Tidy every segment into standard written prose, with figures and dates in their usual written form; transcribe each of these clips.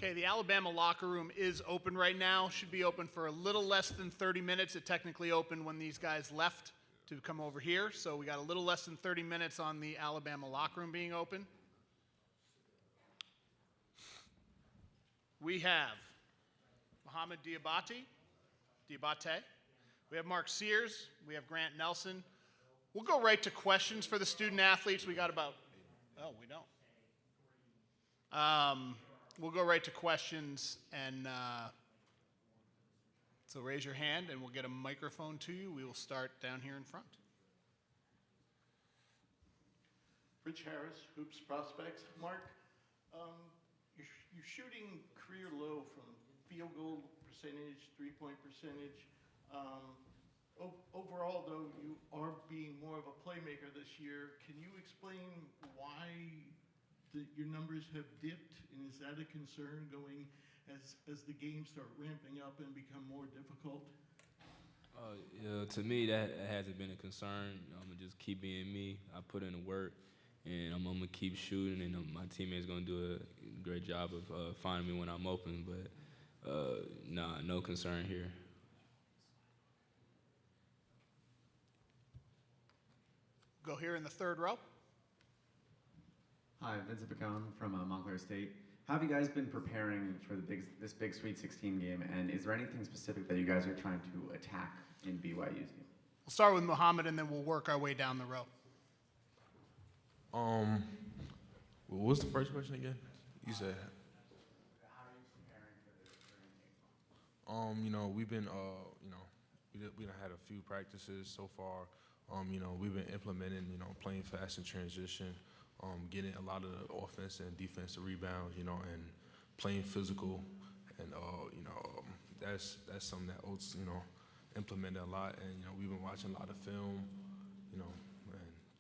Okay, the Alabama locker room is open right now. Should be open for a little less than 30 minutes. It technically opened when these guys left to come over here. So we got a little less than 30 minutes on the Alabama locker room being open. We have Mohamed Diabate. We have Mark Sears. We have Grant Nelson. We'll go right to questions for the student athletes. We got about, oh, we don't. We'll go right to questions, and so raise your hand, and we'll get a microphone to you. We will start down here in front. Rich Harris, Hoops Prospects. Mark, you're shooting career low from field goal percentage, three-point percentage. Overall, though, you are being more of a playmaker this year. Can you explain why your numbers have dipped, and is that a concern going as the games start ramping up and become more difficult? Yeah, to me, that hasn't been a concern. I'm going to just keep being me. I put in the work, and I'm going to keep shooting, and my teammates going to do a great job of finding me when I'm open. But, nah, no concern here. Go here in the third row. Hi, Vincent Picone from Montclair State. How have you guys been preparing for this big Sweet 16 game, and is there anything specific that you guys are trying to attack in BYU's game? We'll start with Mohamed, and then we'll work our way down the row. What was the first question again? You said. How are you preparing for this during game? You know, we've been, we done had a few practices so far. You know, we've been implementing, playing fast in transition, getting a lot of the offense and defensive rebounds, and playing physical. And, that's something that Oats, implemented a lot. And, we've been watching a lot of film, and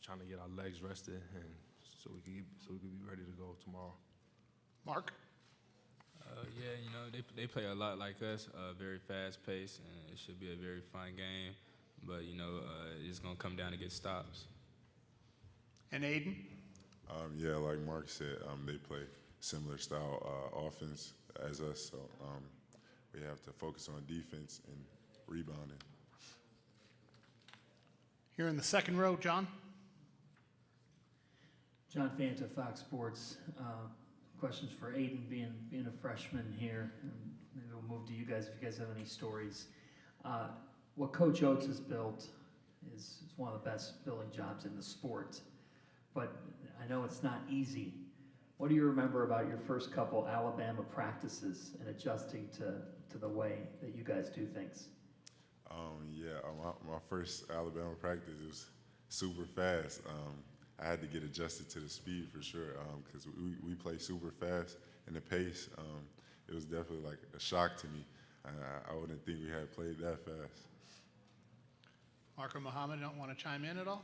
trying to get our legs rested and so we can be ready to go tomorrow. Mark? Yeah, they play a lot like us, very fast paced, and it should be a very fun game. But, it's going to come down to get stops. And Aiden? Yeah, like Mark said, they play similar style offense as us, so we have to focus on defense and rebounding. Here in the second row, John? John Fanta, Fox Sports. Questions for Aiden, being a freshman here. Maybe we'll move to you guys if you guys have any stories. What Coach Oats has built is one of the best building jobs in the sport, but I know it's not easy. What do you remember about your first couple Alabama practices and adjusting to the way that you guys do things? My first Alabama practice was super fast. I had to get adjusted to the speed for sure because we play super fast and the pace. It was definitely like a shock to me. I wouldn't think we had played that fast. Mark or Mohamed, don't want to chime in at all?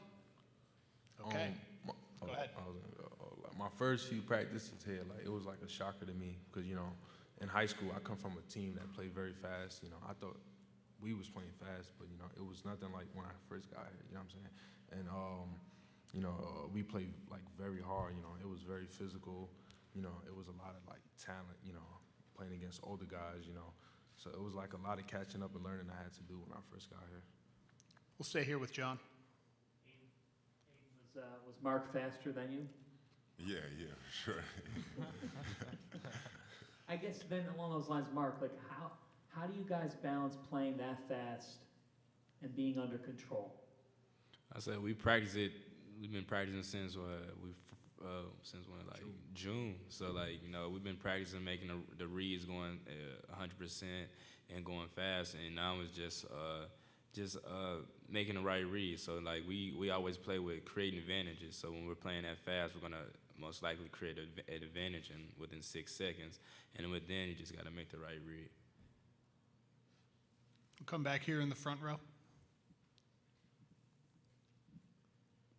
Okay. Go ahead. My first few practices here, it was like a shocker to me because, in high school, I come from a team that played very fast. I thought we was playing fast, but, it was nothing like when I first got here, you know what I'm saying? And, we played, very hard, It was very physical. It was a lot of, talent, playing against older guys, So it was like a lot of catching up and learning I had to do when I first got here. We'll stay here with John. Aiden, was Mark faster than you? Yeah, sure. I guess then along those lines, Mark, how do you guys balance playing that fast and being under control? I said we practice it. We've been practicing since June. So we've been practicing making the reads going 100% and going fast, and now it's just making the right read. So we always play with creating advantages. So when we're playing that fast, we're gonna most likely create an advantage within 6 seconds, and then you just gotta make the right read. We'll come back here in the front row.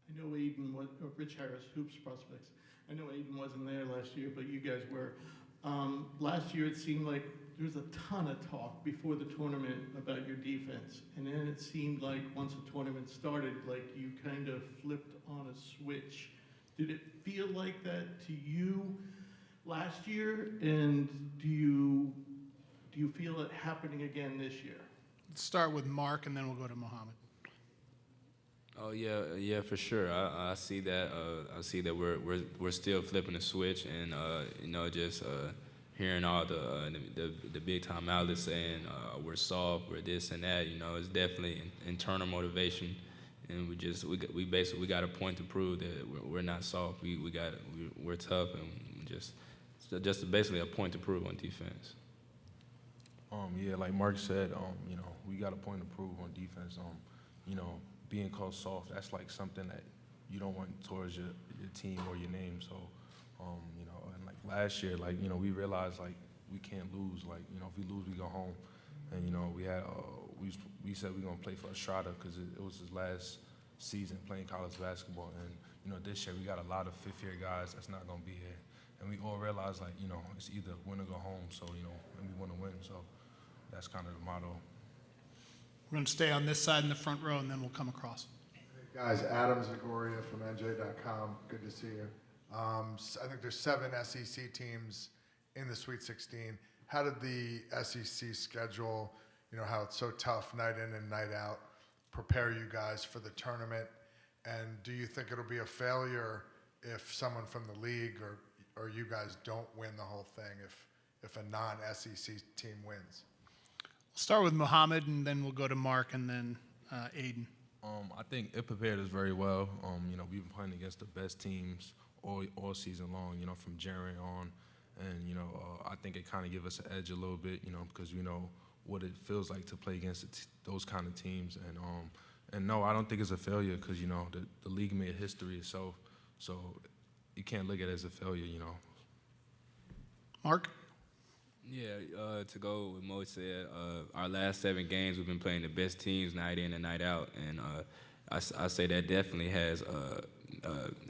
I know Aiden was, Rich Harris, Hoops Prospects. I know Aiden wasn't there last year, but you guys were. Last year it seemed like there was a ton of talk before the tournament about your defense. And then it seemed like once the tournament started, you kind of flipped on a switch. Did it feel like that to you last year, and do you feel it happening again this year? Let's start with Mark, and then we'll go to Mohammed. Oh yeah, for sure. I see that. I see that we're still flipping the switch, and just hearing all the big time outlets saying we're soft, we're this and that. It's definitely internal motivation, and we basically got a point to prove that we're not soft. We're tough, and just basically a point to prove on defense. Yeah, like Mark said, we got a point to prove on defense. Being called soft, that's like something that you don't want towards your team or your name. So, and like last year, we realized we can't lose. If we lose, we go home. And we had we said we're gonna play for Estrada because it was his last season playing college basketball. And this year we got a lot of fifth-year guys that's not gonna be here. And we all realized it's either win or go home. So and we want to win. So that's kind of the motto. We're going to stay on this side in the front row, and then we'll come across. Hey guys, Adam Zagoria from NJ.com. Good to see you. I think there's 7 SEC teams in the Sweet 16. How did the SEC schedule, how it's so tough night in and night out, prepare you guys for the tournament? And do you think it'll be a failure if someone from the league or you guys don't win the whole thing if a non-SEC team wins? We'll start with Mohammed, and then we'll go to Mark, and then Aiden. I think it prepared us very well. We've been playing against the best teams all season long, from January on. And, I think it kind of gave us an edge a little bit, because we know what it feels like to play against those kind of teams. And no, I don't think it's a failure because, the league made history itself. So you can't look at it as a failure, Mark? Yeah, to go with Mo said, our last 7 games we've been playing the best teams night in and night out, and I say that definitely has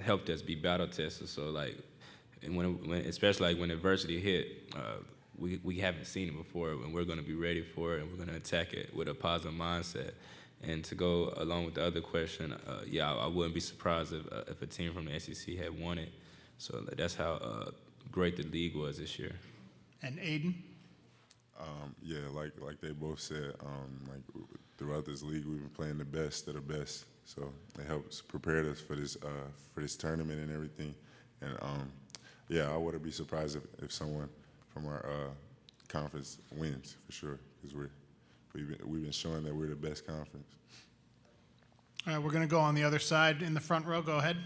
helped us be battle tested. So and when especially when adversity hit, we haven't seen it before, and we're going to be ready for it, and we're going to attack it with a positive mindset. And to go along with the other question, I wouldn't be surprised if a team from the SEC had won it. So that's how great the league was this year. And Aiden? Yeah, like they both said, throughout this league, we've been playing the best of the best. So it helps prepare us for this tournament and everything. And I wouldn't be surprised if someone from our conference wins for sure, because we've been showing that we're the best conference. All right, we're going to go on the other side in the front row. Go ahead.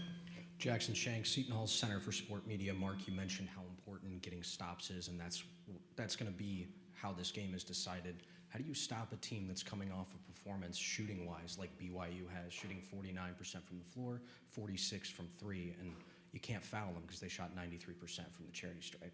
Jackson Shanks, Seton Hall Center for Sport Media. Mark, you mentioned how important getting stops is, and that's going to be how this game is decided. How do you stop a team that's coming off a performance shooting-wise like BYU has, shooting 49% from the floor, 46 from 3, and you can't foul them because they shot 93% from the charity stripe?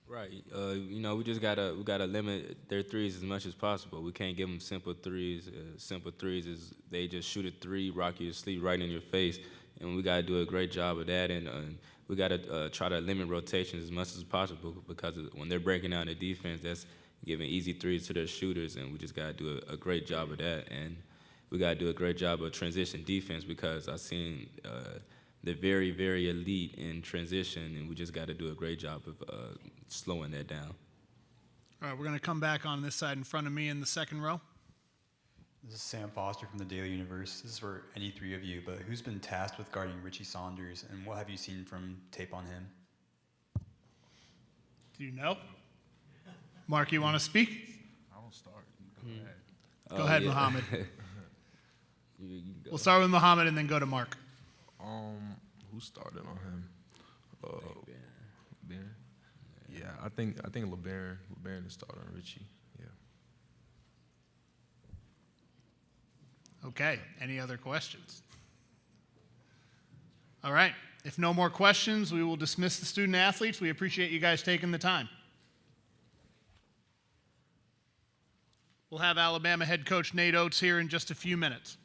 Right. We just gotta limit their threes as much as possible. We can't give them simple threes. Simple threes is they just shoot a 3, rock you to sleep right in your face, and we gotta do a great job of that. And we gotta try to limit rotations as much as possible because when they're breaking down the defense, that's giving easy threes to their shooters, and we just gotta do a great job of that. And we gotta do a great job of transition defense because I've seen they're very, very elite in transition, and we just got to do a great job of slowing that down. All right, we're going to come back on this side in front of me in the second row. This is Sam Foster from the Daily Universe. This is for any 3 of you, but who's been tasked with guarding Richie Saunders, and what have you seen from tape on him? Do you know? Mark, you want to speak? I don't start. Go ahead. Go ahead, yeah. Mohammed. You go. We'll start with Mohammed and then go to Mark. Who started on him? LeBaron. Yeah, I think LeBaron is started on Richie. Yeah. Okay, any other questions? All right, if no more questions, we will dismiss the student athletes. We appreciate you guys taking the time. We'll have Alabama head coach Nate Oats here in just a few minutes.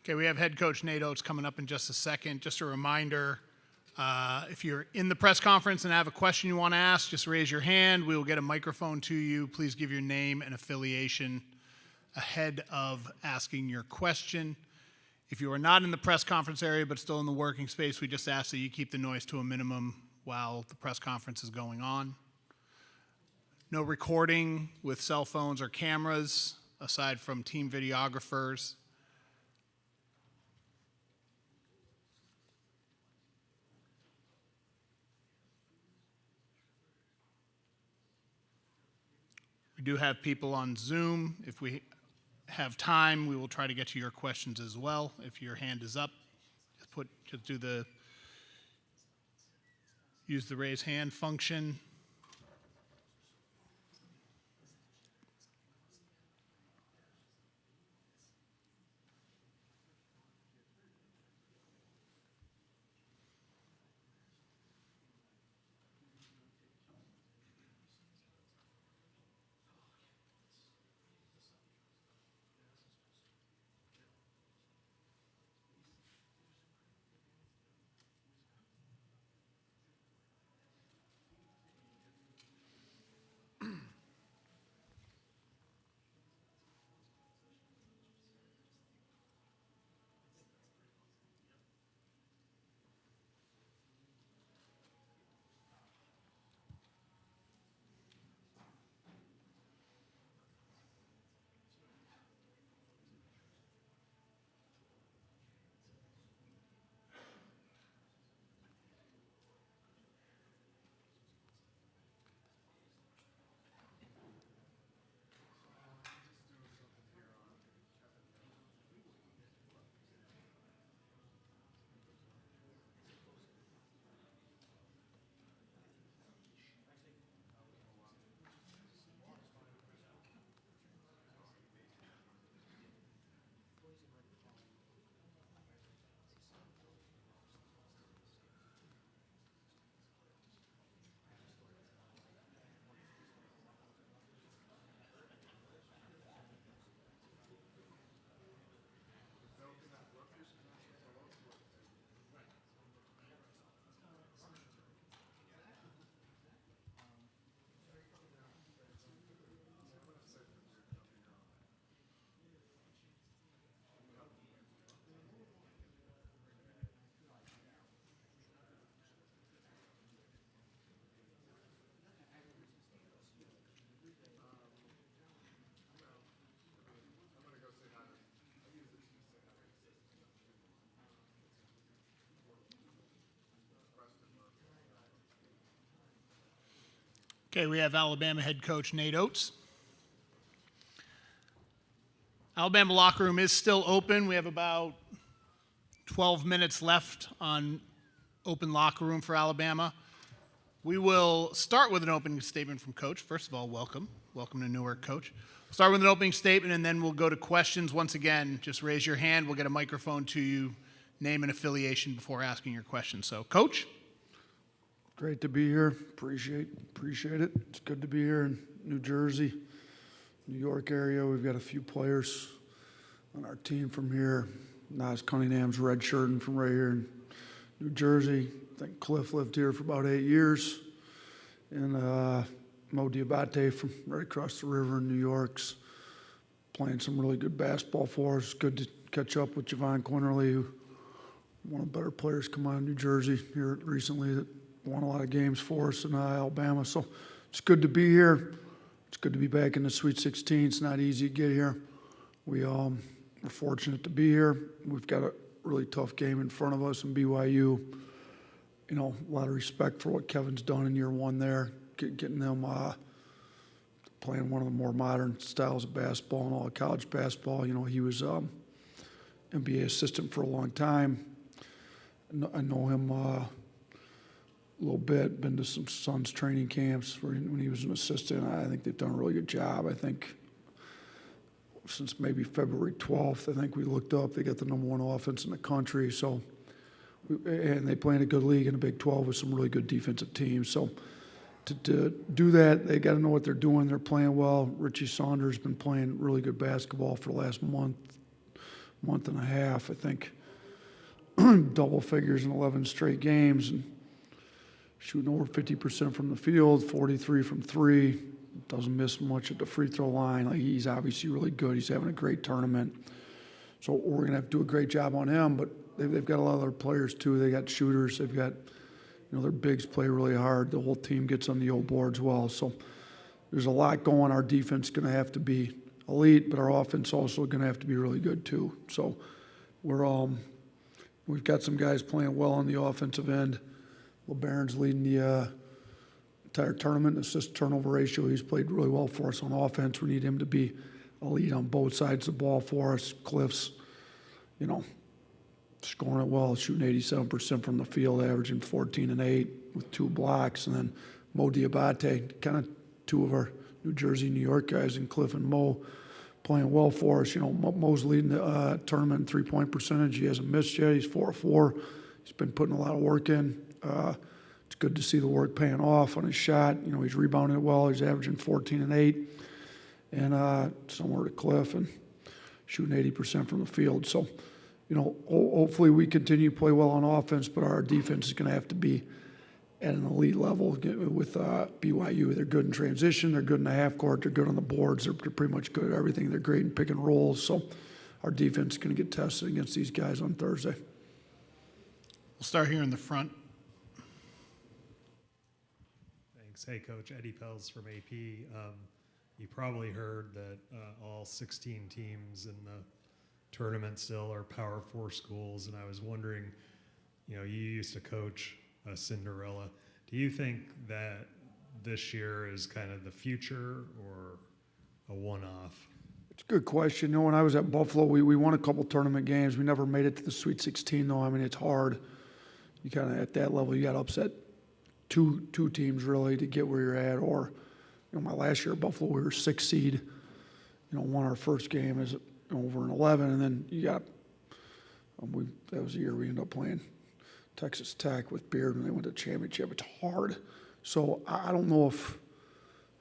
Okay, we have head coach Nate Oats coming up in just a second. Just a reminder, if you're in the press conference and have a question you want to ask, just raise your hand. We will get a microphone to you. Please give your name and affiliation ahead of asking your question. If you are not in the press conference area but still in the working space, we just ask that you keep the noise to a minimum while the press conference is going on. No recording with cell phones or cameras, aside from team videographers. We do have people on Zoom. If we have time, we will try to get to your questions as well. If your hand is up, use the raise hand function. Okay, we have Alabama head coach Nate Oats. Alabama locker room is still open. We have about 12 minutes left on open locker room for Alabama. We will start with an opening statement from Coach. First of all, welcome. Welcome to Newark, Coach. We'll start with an opening statement, and then we'll go to questions. Once again, just raise your hand. We'll get a microphone to you, name and affiliation before asking your question. So, Coach? Great to be here. Appreciate it. It's good to be here in New Jersey, New York area. We've got a few players on our team from here. Nas Cunningham's redshirting from right here in New Jersey. I think Cliff lived here for about 8 years. And Mo Diabate from right across the river in New York's playing some really good basketball for us. Good to catch up with Javon Quinterly, who one of the better players come out of New Jersey here recently that won a lot of games for us in Alabama. So it's good to be here. It's good to be back in the Sweet 16. It's not easy to get here. We're fortunate to be here. We've got a really tough game in front of us in BYU. You know, a lot of respect for what Kevin's done in year one there, getting them playing one of the more modern styles of basketball and all of college basketball. You know, he was NBA assistant for a long time. I know him a little bit, been to some Suns training camps when he was an assistant. I think they've done a really good job. I think since maybe February 12th, I think we looked up, they got the #1 offense in the country. So, and they play in a good league in the Big 12 with some really good defensive teams. So to do that, they got to know what they're doing. They're playing well. Richie Saunders has been playing really good basketball for the last month and a half, I think, double figures in 11 straight games, and shooting over 50% from the field, 43 from three, doesn't miss much at the free throw line. Like, he's obviously really good. He's having a great tournament. So we're going to have to do a great job on him, but they've got a lot of other players too. They got shooters. They've got, their bigs play really hard. The whole team gets on the old boards well. So there's a lot going. Our defense is going to have to be elite, but our offense also going to have to be really good too. So we've got some guys playing well on the offensive end. LeBaron's leading the entire tournament in assist turnover ratio. He's played really well for us on offense. We need him to be elite on both sides of the ball for us. Cliff's, scoring it well, shooting 87% from the field, averaging 14 and 8 with 2 blocks. And then Mo Diabate, kind of two of our New Jersey, New York guys, and Cliff and Mo playing well for us. Mo's leading the tournament in three-point percentage. He hasn't missed yet. He's 4-4. He's been putting a lot of work in. It's good to see the work paying off on his shot. He's rebounding it well. He's averaging 14 and 8. And somewhere to Cliff and shooting 80% from the field. So, hopefully we continue to play well on offense, but our defense is going to have to be at an elite level with BYU. They're good in transition. They're good in the half court. They're good on the boards. They're pretty much good at everything. They're great in pick and rolls. So our defense is going to get tested against these guys on Thursday. We'll start here in the front. Thanks. Hey, Coach. Eddie Pels from AP. You probably heard that all 16 teams in the tournament still are Power 4 schools, and I was wondering, you used to coach Cinderella. Do you think that this year is kind of the future or a one-off? It's a good question. When I was at Buffalo, we won a couple tournament games. We never made it to the Sweet 16, though. I mean, it's hard. You kind of, at that level, you got to upset two teams, really, to get where you're at, or my last year at Buffalo, we were 6th seed, won our first game as over an 11, and then you got, that was the year we ended up playing Texas Tech with Beard when they went to championship. It's hard. So I don't know if,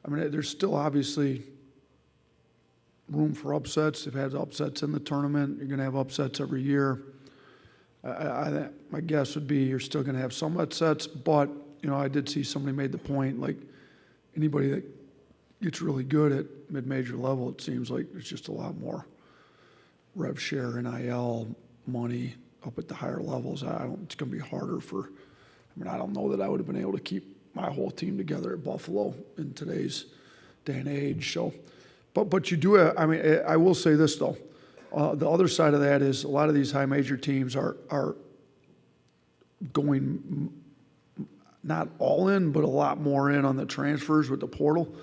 there's still obviously room for upsets. They've had upsets in the tournament. You're going to have upsets every year. My guess would be you're still going to have some upsets, but, I did see somebody made the point, like, anybody that gets really good at mid-major level, it seems like there's just a lot more rev share, NIL, money up at the higher levels. It's going to be harder for, I don't know that I would have been able to keep my whole team together at Buffalo in today's day and age. So, but you do, I will say this though, the other side of that is a lot of these high major teams are going not all in, but a lot more in on the transfers with the portal,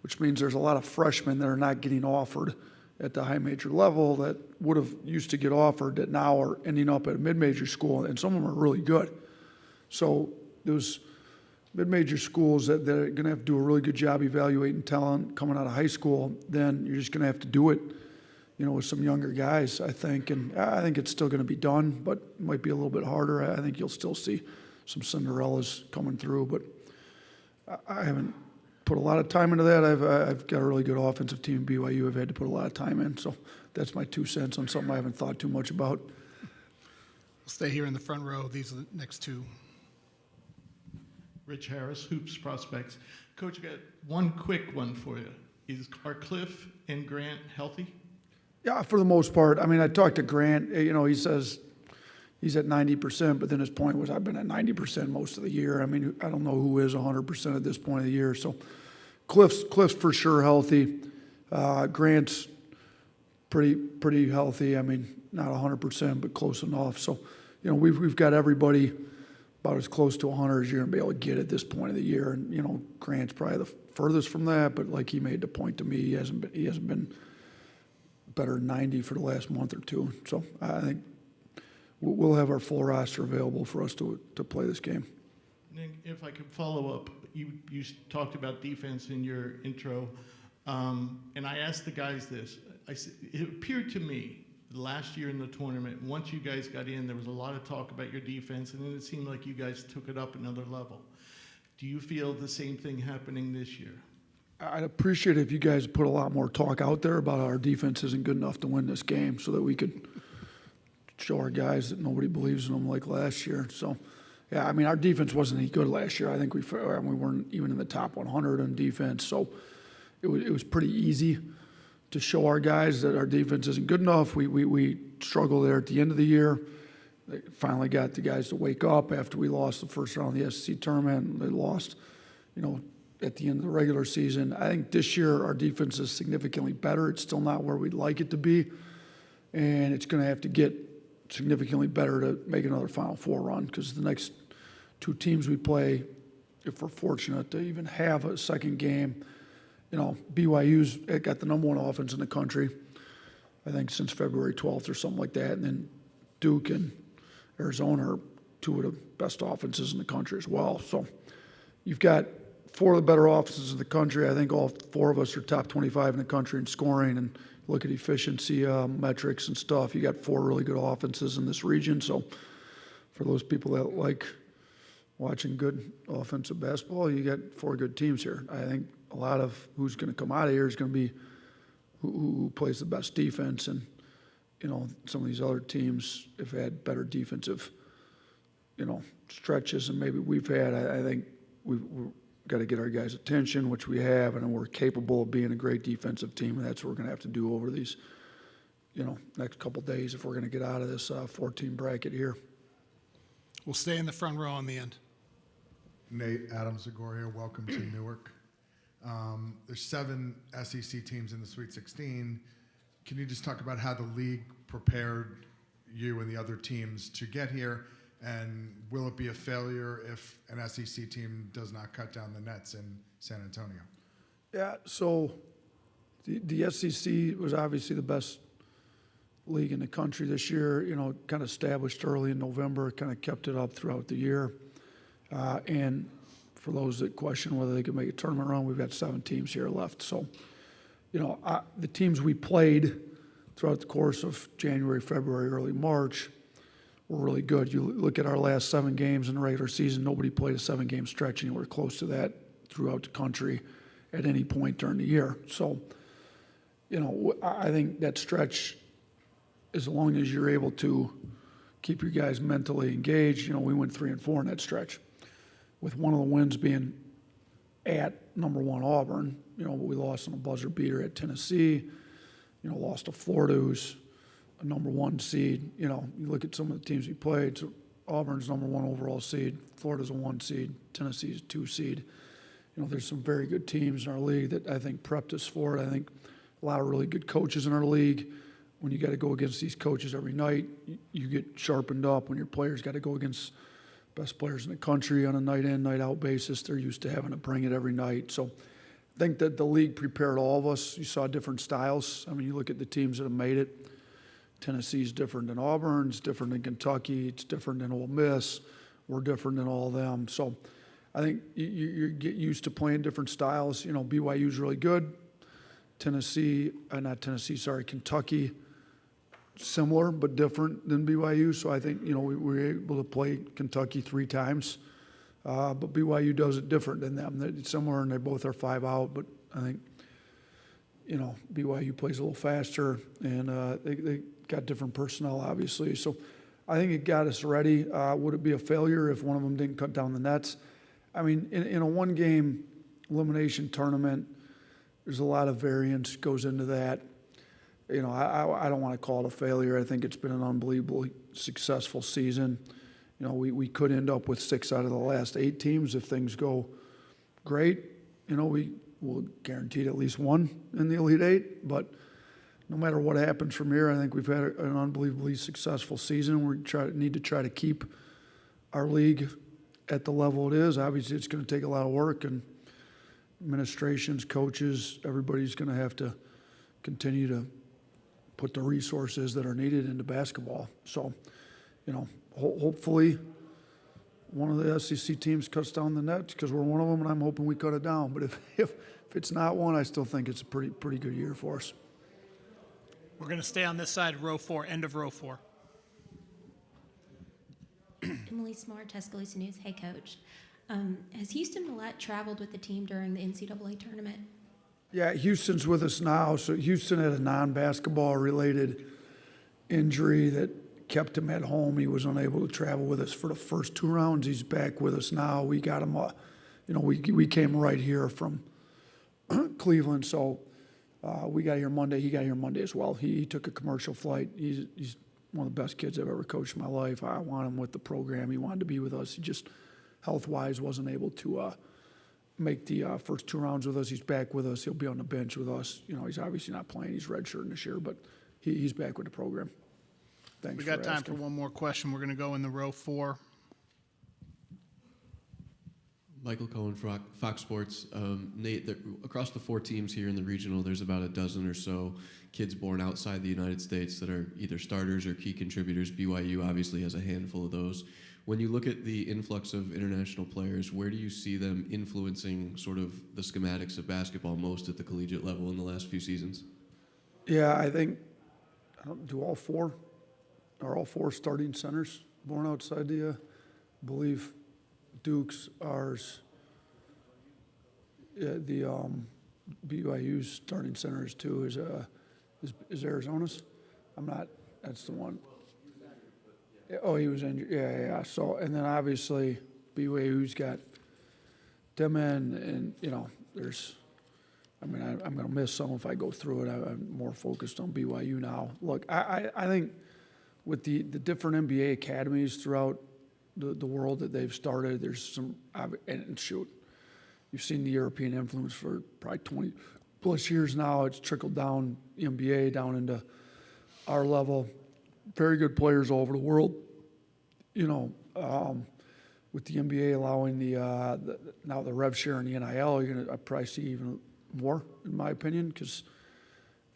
which means there's a lot of freshmen that are not getting offered at the high major level that would have used to get offered that now are ending up at a mid-major school, and some of them are really good. So those mid-major schools that are going to have to do a really good job evaluating talent coming out of high school, then you're just going to have to do it, with some younger guys, I think. And I think it's still going to be done, but it might be a little bit harder. I think you'll still see some Cinderellas coming through, but I haven't put a lot of time into that. I've got a really good offensive team at BYU. I've had to put a lot of time in, so that's my 2 cents on something I haven't thought too much about. We'll stay here in the front row. These are the next two. Rich Harris, Hoops Prospects. Coach, I got one quick one for you. Are Cliff and Grant healthy? Yeah, for the most part. I talked to Grant. He says he's at 90%, but then his point was I've been at 90% most of the year. I don't know who is 100% at this point of the year. So Cliff's for sure healthy. Grant's pretty healthy. Not 100%, but close enough. So, we've got everybody about as close to 100 as you're going to be able to get at this point of the year. And, Grant's probably the furthest from that, but like he made the point to me, he hasn't been better than 90 for the last month or two. So I think we'll have our full roster available for us to play this game. Nick, if I could follow up, you talked about defense in your intro, and I asked the guys this. It appeared to me last year in the tournament, once you guys got in, there was a lot of talk about your defense, and then it seemed like you guys took it up another level. Do you feel the same thing happening this year? I'd appreciate it if you guys put a lot more talk out there about our defense isn't good enough to win this game so that we could show our guys that nobody believes in them like last year. So, yeah, I mean, our defense wasn't any good last year. I think we weren't even in the top 100 on defense. So it was pretty easy to show our guys that our defense isn't good enough. We struggled there at the end of the year. They finally got the guys to wake up after we lost the first round of the SEC tournament. They lost, at the end of the regular season. I think this year our defense is significantly better. It's still not where we'd like it to be, and it's going to have to get significantly better to make another Final Four run, because the next two teams we play, if we're fortunate to even have a second game, BYU's got the #1 offense in the country, I think since February 12th or something like that, and then Duke and Arizona are two of the best offenses in the country as well. So you've got four of the better offenses in the country. I think all four of us are top 25 in the country in scoring, and look at efficiency metrics and stuff. You got four really good offenses in this region. So for those people that like watching good offensive basketball, you got four good teams here. I think a lot of who's going to come out of here is going to be who plays the best defense. And, some of these other teams have had better defensive, stretches than maybe we've had. I think we've got to get our guys' attention, which we have, and we're capable of being a great defensive team, and that's what we're going to have to do over these, next couple days if we're going to get out of this 14 bracket here. We'll stay in the front row on the end. Nate Adams-Zagoria, welcome to Newark. There's 7 SEC teams in the Sweet 16. Can you just talk about how the league prepared you and the other teams to get here, and will it be a failure if an SEC team does not cut down the nets in San Antonio? Yeah, so the SEC was obviously the best league in the country this year, kind of established early in November, kind of kept it up throughout the year. And for those that question whether they could make a tournament run, we've got 7 teams here left. So, the teams we played throughout the course of January, February, early March were really good. You look at our last 7 games in the regular season, nobody played a 7-game stretch anywhere close to that throughout the country at any point during the year. So, I think that stretch, as long as you're able to keep your guys mentally engaged, we went 3-4 in that stretch, with one of the wins being at #1 Auburn. We lost on a buzzer beater at Tennessee, lost to Florida, who's a #1 seed. You look at some of the teams we played. So Auburn's #1 overall seed, Florida's a 1 seed, Tennessee's a 2 seed. There's some very good teams in our league that I think prepped us for it. I think a lot of really good coaches in our league. When you got to go against these coaches every night, you get sharpened up. When your players got to go against best players in the country on a night in, night out basis, they're used to having to bring it every night. So I think that the league prepared all of us. You saw different styles. I mean, you look at the teams that have made it. Tennessee's different than Auburn, it's different than Kentucky, it's different than Ole Miss. We're different than all of them. So I think you get used to playing different styles. BYU's really good. Kentucky, similar but different than BYU. So I think, we were able to play Kentucky 3 times. But BYU does it different than them. They're similar, and they both are 5 out. But I think, BYU plays a little faster, and they got different personnel, obviously. So I think it got us ready. Would it be a failure if one of them didn't cut down the nets? I mean, in a 1-game elimination tournament, there's a lot of variance goes into that. I don't want to call it a failure. I think it's been an unbelievably successful season. We could end up with 6 out of the last 8 teams if things go great. We will guarantee at least 1 in the Elite 8. But no matter what happens from here, I think we've had an unbelievably successful season. We need to try to keep our league at the level it is. Obviously, it's going to take a lot of work, and administrations, coaches, everybody's going to have to continue to put the resources that are needed into basketball. So, hopefully one of the SEC teams cuts down the nets, because we're one of them, and I'm hoping we cut it down. But if it's not one, I still think it's a pretty good year for us. We're going to stay on this side, row 4, end of row 4. Emily Smart, Tuscaloosa News. Hey, Coach. Has Houston Millette traveled with the team during the NCAA tournament? Yeah, Houston's with us now. So Houston had a non-basketball related injury that kept him at home. He was unable to travel with us for the first 2 rounds. He's back with us now. We got him, we came right here from Cleveland, so we got here Monday. He got here Monday as well. He took a commercial flight. He's one of the best kids I've ever coached in my life. I want him with the program. He wanted to be with us. He just, health-wise, wasn't able to make the first 2 rounds with us. He's back with us. He'll be on the bench with us. He's obviously not playing. He's redshirting this year, but he's back with the program. Thanks. We got time asking. for one more question. We're going to go in the row 4. Michael Cohen, Fox Sports. Nate, across the 4 teams here in the regional, there's about a dozen or so kids born outside the United States that are either starters or key contributors. BYU obviously has a handful of those. When you look at the influx of international players, where do you see them influencing sort of the schematics of basketball most at the collegiate level in the last few seasons? Yeah, I think, all 4 starting centers born outside the, I believe Duke's, ours, the BYU's starting centers too is Arizona's. I'm not, that's the one. Oh, he was injured. Yeah. So, and then obviously BYU's got them in, and there's, I'm going to miss some if I go through it. I'm more focused on BYU now. Look, I think with the different NBA academies throughout the world that they've started, there's some, and shoot, you've seen the European influence for probably 20 plus years now. It's trickled down NBA down into our level. Very good players all over the world. With the NBA allowing now the rev share and the NIL, you're going to probably see even more, in my opinion, because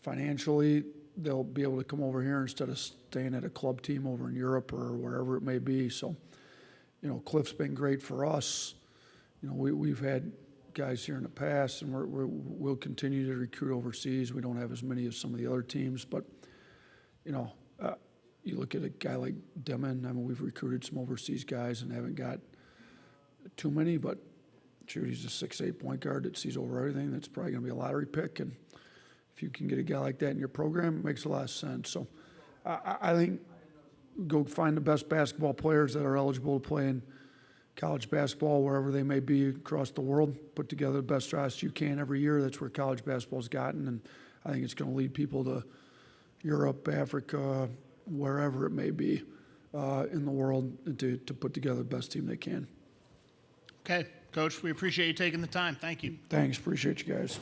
financially they'll be able to come over here instead of staying at a club team over in Europe or wherever it may be. So, Cliff's been great for us. We've had guys here in the past, and we'll continue to recruit overseas. We don't have as many as some of the other teams, but you look at a guy like Demon. I mean, we've recruited some overseas guys and haven't got too many, but shoot, he's a 6'8" point guard that sees over everything. That's probably going to be a lottery pick, and if you can get a guy like that in your program, it makes a lot of sense. So I think go find the best basketball players that are eligible to play in college basketball wherever they may be across the world. Put together the best roster you can every year. That's where college basketball's gotten, and I think it's going to lead people to Europe, Africa, wherever it may be in the world to put together the best team they can. Okay, Coach, we appreciate you taking the time. Thank you. Thanks. Appreciate you guys.